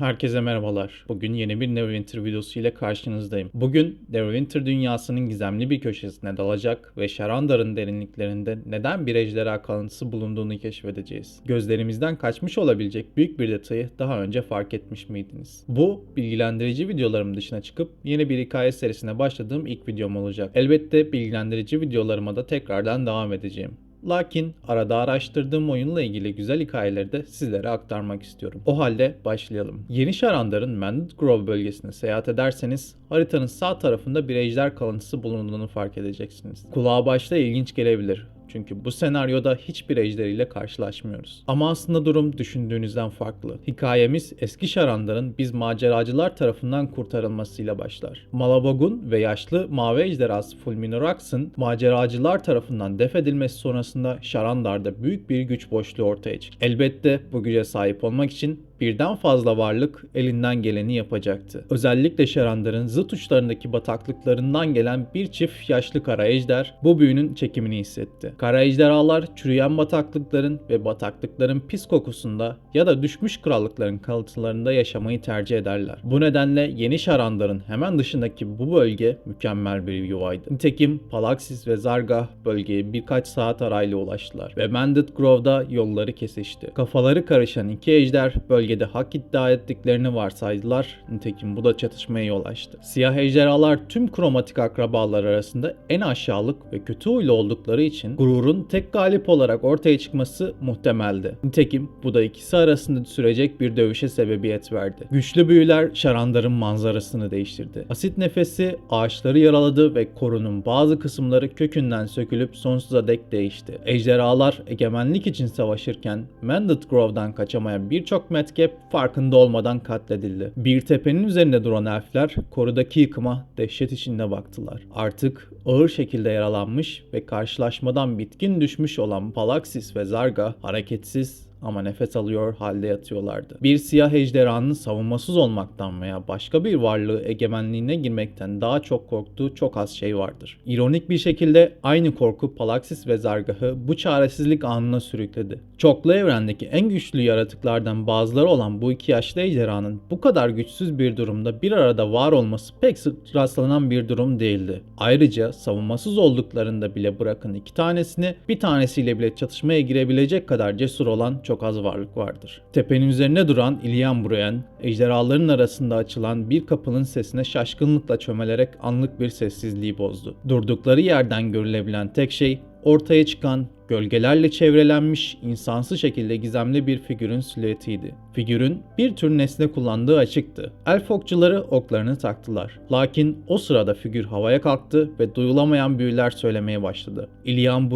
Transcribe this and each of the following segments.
Herkese merhabalar. Bugün yeni bir Neverwinter videosu ile karşınızdayım. Bugün Neverwinter dünyasının gizemli bir köşesine dalacak ve Sharandar'ın derinliklerinde neden bir ejderha kalıntısı bulunduğunu keşfedeceğiz. Gözlerimizden kaçmış olabilecek büyük bir detayı daha önce fark etmiş miydiniz? Bu, bilgilendirici videolarım dışına çıkıp yeni bir hikaye serisine başladığım ilk videom olacak. Elbette bilgilendirici videolarıma da tekrardan devam edeceğim. Lakin arada araştırdığım oyunla ilgili güzel hikayeleri de sizlere aktarmak istiyorum. O halde başlayalım. Yeni Sharandar'ın Mended Grove bölgesine seyahat ederseniz haritanın sağ tarafında bir ejder kalıntısı bulunduğunu fark edeceksiniz. Kulağa başta ilginç gelebilir. Çünkü bu senaryoda hiçbir ejder ile karşılaşmıyoruz. Ama aslında durum düşündüğünüzden farklı. Hikayemiz eski Sharandar'ın biz maceracılar tarafından kurtarılmasıyla başlar. Malabog'un ve yaşlı mavi ejderhası Fulminorax'ın maceracılar tarafından def edilmesi sonrasında Sharandar'da büyük bir güç boşluğu ortaya çıktı. Elbette bu güce sahip olmak için birden fazla varlık elinden geleni yapacaktı. Özellikle Sharandar'ın zıt uçlarındaki bataklıklarından gelen bir çift yaşlı kara ejder bu büyünün çekimini hissetti. Kara ejderhalar çürüyen bataklıkların ve bataklıkların pis kokusunda ya da düşmüş krallıkların kalıntılarında yaşamayı tercih ederler. Bu nedenle yeni Sharandar'ın hemen dışındaki bu bölge mükemmel bir yuvaydı. Nitekim Palaxis ve Zargah bölgeye birkaç saat arayla ulaştılar ve Mended Grove'da yolları kesişti. Kafaları karışan iki ejder bölgede hak iddia ettiklerini varsaydılar. Nitekim bu da çatışmaya yol açtı. Siyah ejderhalar tüm kromatik akrabalar arasında en aşağılık ve kötü huylu oldukları için gururun tek galip olarak ortaya çıkması muhtemeldi. Nitekim bu da ikisi arasında sürecek bir dövüşe sebebiyet verdi. Güçlü büyüler Sharandar'ın manzarasını değiştirdi. Asit nefesi ağaçları yaraladı ve korunun bazı kısımları kökünden sökülüp sonsuza dek değişti. Ejderhalar egemenlik için savaşırken Mended Grove'dan kaçamayan birçok Madcap farkında olmadan katledildi. Bir tepenin üzerinde duran elfler korudaki yıkıma dehşet içinde baktılar. Artık ağır şekilde yaralanmış ve karşılaşmadan bitkin düşmüş olan Palaxis ve Zarga hareketsiz ama nefes alıyor halde yatıyorlardı. Bir siyah ejderhanın savunmasız olmaktan veya başka bir varlığı egemenliğine girmekten daha çok korktuğu çok az şey vardır. İronik bir şekilde aynı korku Palaxis ve Zargah'ı bu çaresizlik anına sürükledi. Çoklu evrendeki en güçlü yaratıklardan bazıları olan bu iki yaşlı ejderhanın bu kadar güçsüz bir durumda bir arada var olması pek sık rastlanan bir durum değildi. Ayrıca savunmasız olduklarında bile bırakın iki tanesini, bir tanesiyle bile çatışmaya girebilecek kadar cesur olan çok az varlık vardır. Tepenin üzerine duran Illian ejderhaların arasında açılan bir kapının sesine şaşkınlıkla çömelerek anlık bir sessizliği bozdu. Durdukları yerden görülebilen tek şey ortaya çıkan, gölgelerle çevrelenmiş, insansı şekilde gizemli bir figürün silüetiydi. Figürün bir tür nesne kullandığı açıktı. Elf okçuları oklarını taktılar. Lakin o sırada figür havaya kalktı ve duyulamayan büyüler söylemeye başladı. Illian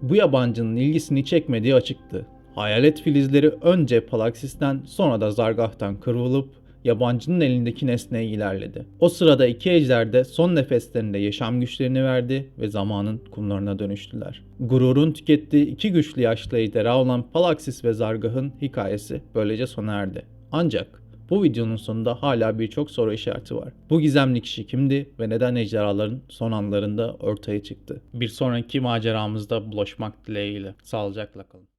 bu yabancının ilgisini çekmediği açıktı. Hayalet filizleri önce Palaxis'ten sonra da Zargah'tan kıvrılıp yabancının elindeki nesneye ilerledi. O sırada iki ejder de son nefeslerinde yaşam güçlerini verdi ve zamanın kumlarına dönüştüler. Gururun tükettiği iki güçlü yaşlı ejderha olan Palaxis ve Zargah'ın hikayesi böylece sona erdi. Ancak bu videonun sonunda hala birçok soru işareti var. Bu gizemli kişi kimdi ve neden ejderhaların son anlarında ortaya çıktı? Bir sonraki maceramızda buluşmak dileğiyle. Sağlıcakla kalın.